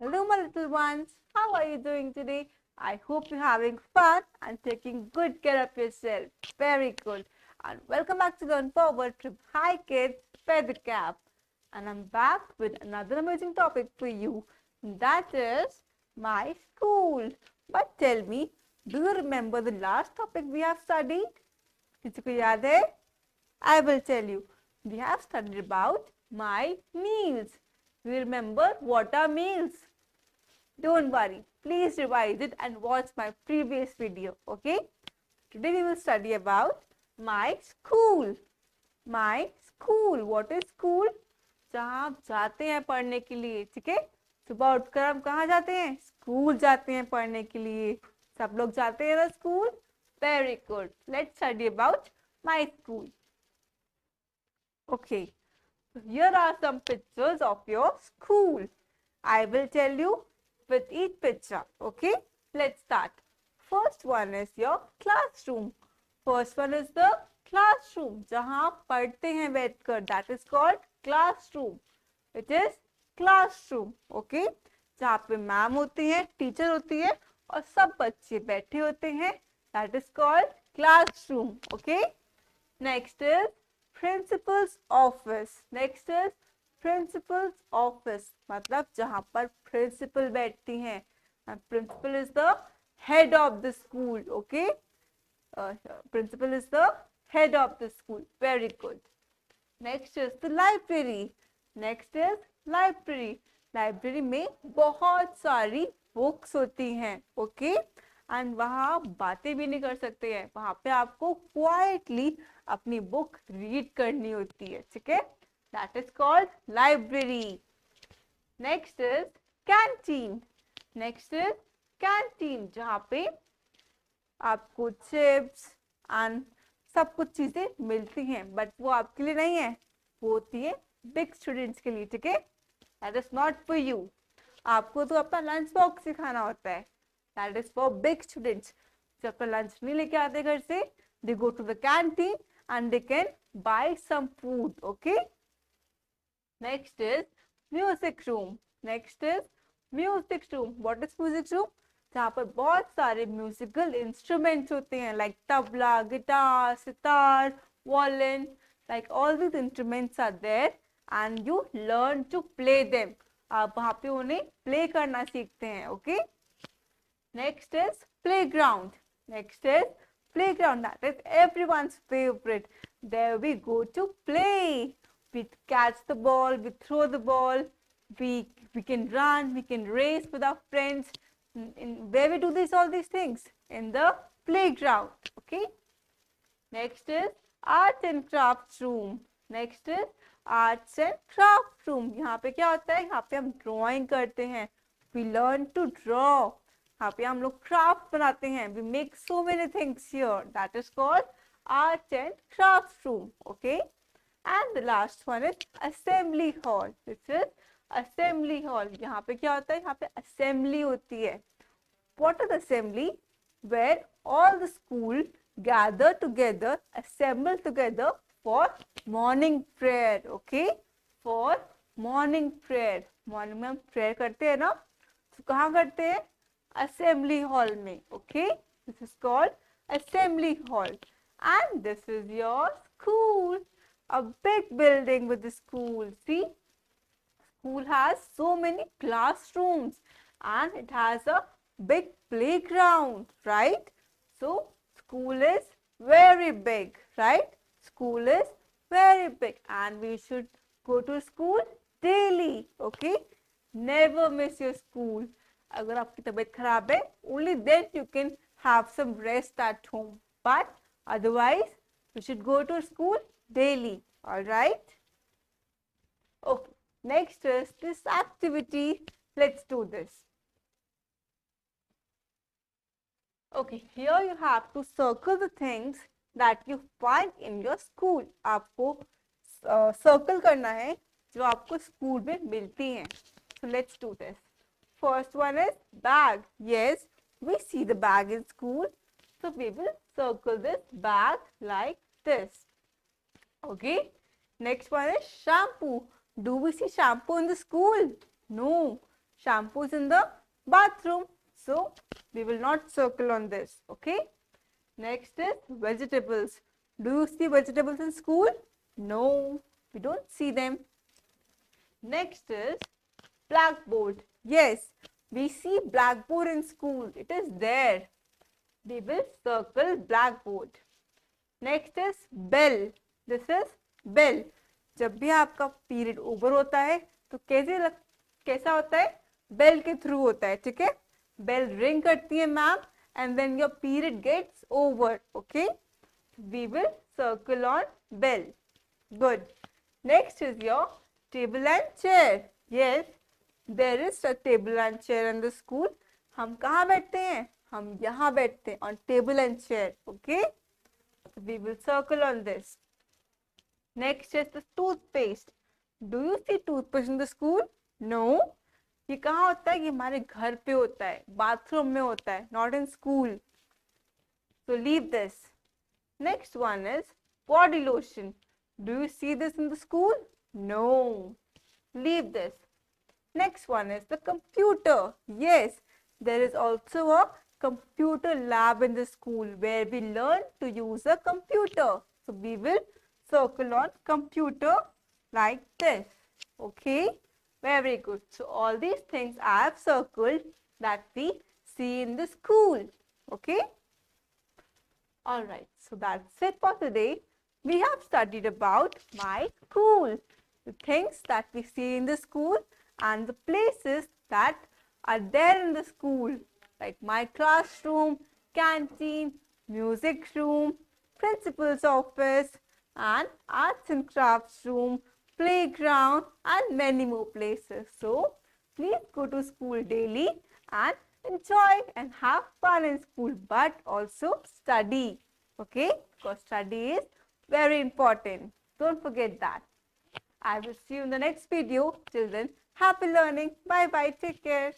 Hello, my little ones. How are you doing today? I hope you're having fun and taking good care of yourself. Very good. And welcome back to Learn Forward from Hi Kids, Feather Cap. And I'm back with another amazing topic for you. That is my school. But tell me, do you remember the last topic we have studied? किसी को याद है? I will tell you. We have studied about my meals. We remember what are meals? Don't worry. Please revise it and watch my previous video. Okay? Today we will study about my school. My school. What is school? जहाँ आप जाते हैं पढ़ने के लिए. ठीक है? सुबह उठकर हम कहाँ जाते हैं? स्कूल जाते हैं पढ़ने के लिए. सब लोग जाते हैं ना school? Very good. Let's study about my school. Okay, so here are some pictures of your school. I will tell you with each picture. Okay, let's start. First one is your classroom. First one is the classroom. जहाँ आप पढ़ते हैं बैठकर. That is called classroom. It is classroom. Okay, जहाँ पे ma'am होती हैं, teacher होती है और सब बच्चे बैठे होते हैं. That is called classroom. Okay, next is principal's office. Next is principal's office. मतलब जहाँ पर principal बैठती हैं. And principal is the head of the school. Okay, principal is the head of the school. Very good. Next is the library. Next is library. Library में बहुत सारी books होती हैं. Okay, and वहाँ आप बातें भी नहीं कर सकते हैं. वहाँ पे आपको quietly अपनी बुक रीड करनी होती है. ठीक है? That is called library. Next is canteen. Next is canteen जहाँ पे आपको chips and सब कुछ चीजें मिलती हैं. बट वो आपके लिए नहीं है. वो होती है big students के लिए. ठीक है? That is not for you. आपको तो अपना लंच बॉक्स ही खाना होता है. That is for big students. जो अपना लंच नहीं लेके आते घर से, they go to the canteen and they can buy some food. Okay, next is music room. Next is music room. What is music room? जहाँ पर बहुत सारे musical instruments होते हैं, like tabla, guitar, sitar, violin. Like all these instruments are there and you learn to play them. आप वहाँ पे उन्हें play करना सीखते हैं. Okay, next is playground. Next is playground. That is everyone's favorite. There we go to play. We catch the ball, we throw the ball, we can run, we can race with our friends. Where we do all these things? In the playground. Okay. Next is arts and crafts room. Next is arts and craft room. यहाँ पे क्या होता है? यहाँ पे हम drawing करते हैं. We learn to draw. यहाँ पे हम लोग craft बनाते हैं. We make so many things here. That is called arts and crafts room. Okay. And the last one is assembly hall. This is assembly hall. यहाँ पे क्या होता है? यहाँ पे assembly होती है. What is assembly? Where all the school gather together, assemble together for morning prayer. Okay, for morning prayer. Morning में हम prayer करते हैं ना? तो कहाँ करते हैं? Assembly hall में. Okay, this is called assembly hall. And this is your school. A big building with the school. See, school has so many classrooms and it has a big playground, right? So school is very big, right? School is very big and we should go to school daily. Okay, never miss your school. अगर आपकी तबीयत खराब है, only then you can have some rest at home. But otherwise, you should go to school daily. All right. Okay. Next is this activity. Let's do this. Okay. Here you have to circle the things that you find in your school. आपको circle करना है जो आपको school में मिलती हैं. So let's do this. First one is bag. Yes, we see the bag in school. So we will circle this bag like this. Okay. Next one is shampoo. Do we see shampoo in the school? No. Shampoo is in the bathroom. So we will not circle on this. Okay. Next is vegetables. Do you see vegetables in school? No, we don't see them. Next is blackboard. Yes, we see blackboard in school. It is there. We will circle blackboard. Next is bell. This is bell. जब भी आपका period over होता है तो कैसा होता है? Bell के थ्रू होता है, ठीक है? बेल रिंग करती है ma'am and then your period gets over. Okay, we will circle on bell. Good. Next is your table and chair. Yes, there is a table and chair in the school. हम कहाँ बैठते हैं? हम यहाँ बैठते हैं on table and chair. Okay, we will circle on this. Next is the toothpaste. Do you see toothpaste in the school? No. ये कहाँ होता है? ये हमारे घर पे होता है, बाथरूम में होता है, not in school. So leave this. Next one is body lotion. Do you see this in the school? No. Leave this. Next one is the computer. Yes, there is also a computer lab in the school where we learn to use a computer. So we will circle on computer like this. Okay. Very good. So all these things I have circled that we see in the school. Okay. Alright. So that's it for today. We have studied about my school. The things that we see in the school and the places that are there in the school. Like my classroom, canteen, music room, principal's office and arts and crafts room, playground and many more places. So please go to school daily and enjoy and have fun in school, but also study. Okay, because study is very important. Don't forget that. I will see you in the next video. Till then, happy learning. Bye bye. Take care.